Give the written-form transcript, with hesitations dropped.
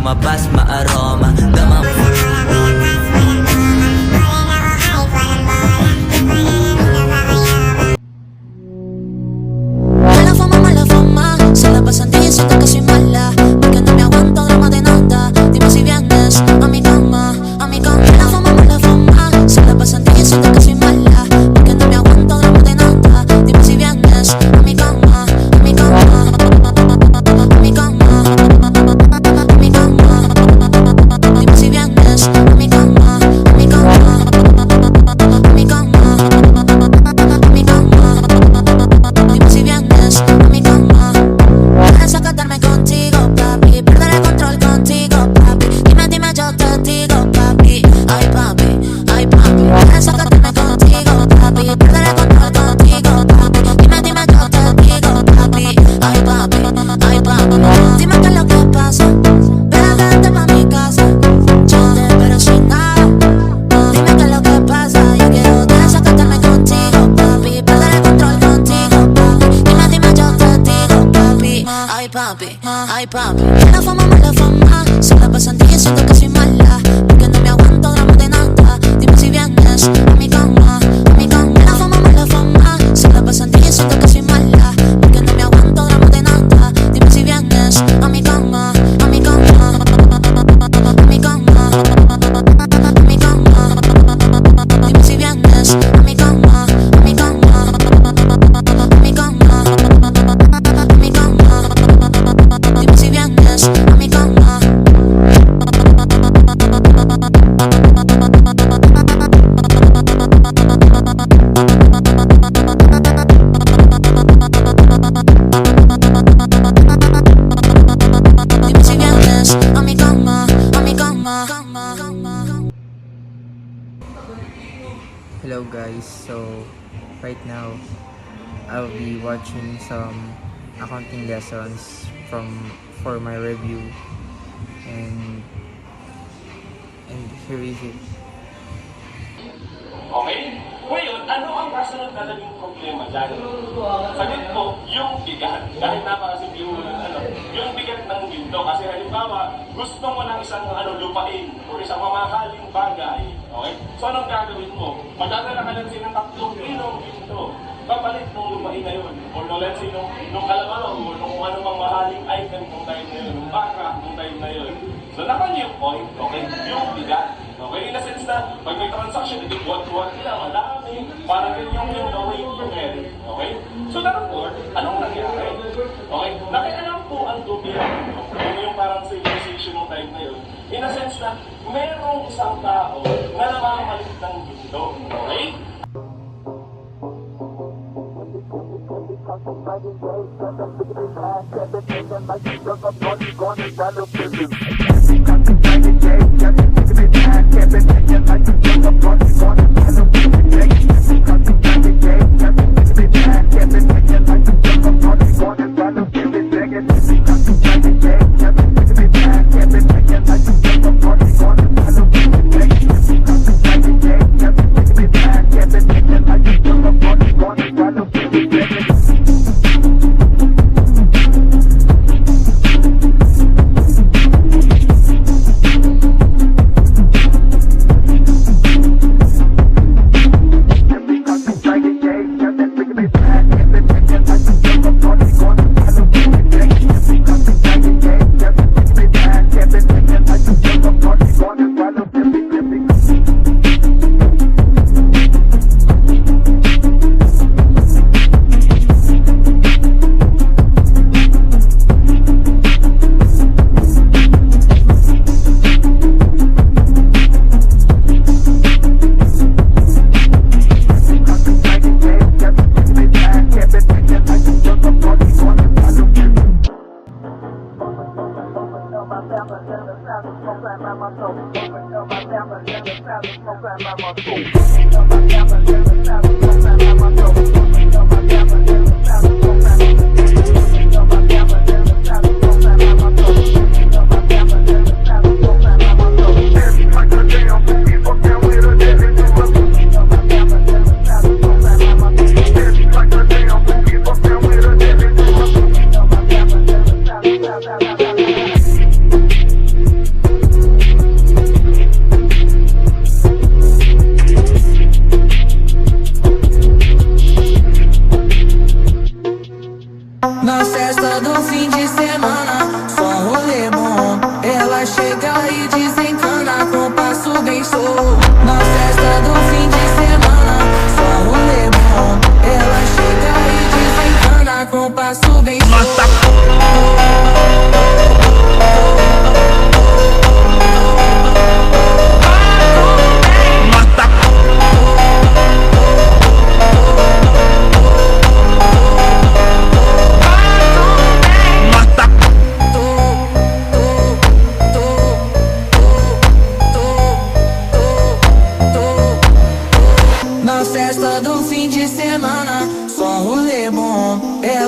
lumabas maaroma. Damang mala fama, sa labas ang día siento que soy mala, porque no me aguanto drama de nada. Dime si vienes a mi cama, a mi cama. Mala fama, sa labas ang día siento que soy mala, porque no me aguanto drama de nada. Dime si vienes a mi cama, a mi cama, a mi cama, a mi cama. Dime si vienes a mi cama, a mi cama, a mi cama, a mi cama. Dime si vienes a mi cama. Vas a quedarme contigo, papi, perder el control contigo, papi. Dime, yo te digo, papi. Ay, papi, ay, papi. Vas a quedarme contigo, papi, perder el control contigo, papi. Dime, yo te digo, papi. Ay, papi, ay, papi. Dime qué es lo que pasa, pero vente pa' mi casa. Yo te espero sin nada. Dime qué es lo que pasa, yo quiero desacatarme contigo, papi, perder el control contigo, papi. Dime, yo te digo, papi. Ay, papi, ay, papi. Mala fama, se la pasan diciendo que soy mala, porque no me aguanto drama de nada. Dime si vienes a mi cama, a mi cama. Mala fama, se la pasan diciendo que soy mala, porque no me aguanto drama de nada. Dime si vienes a mi cama, a mi cama, a mi cama, a mi cama. Dime si vienes a mi cama, a mi cama, a mi cama, a mi cama. Dime si vienes a mi cama. Dime si vienes a mi cama, a mi cama. Hello guys, so right now I'll be watching some accounting lessons for my review, and here is it. Okay? Ngayon, ano ang kasunod na naging problema dyan? Sagot ko, yung bigat. Dahil napakasimple mo yung bigat ng window. Kasi halimbawa, gusto mo ng isang lupain o isang mamahaling bagay. Okay? So anong gagawin mo? Magdadala ka lang siya ng 3 kilong window. Papalit ng lupain na yun. O let's say, nung kalamaro, o nung ano mang mahaling item nung time na yun, nung baka nung time na yun. So naman yung point, okay? Yung bigat. Okay, in a sense na, pag may transaction, hindi buwan-buwan nila, malami, parang ganyan yung way to carry. Okay? So therefore, anong nangyari? Okay? Nakialam po ang gobyerno, yung parang civilization ng time na yun, in a sense na, merong isang tao na namamalit ng gusto. Okay? Back. Na festa do fim de semana, só rolê bom. Ela chega e desencana com o passo bem Na festa do fim de semana, só rolê bom. Ela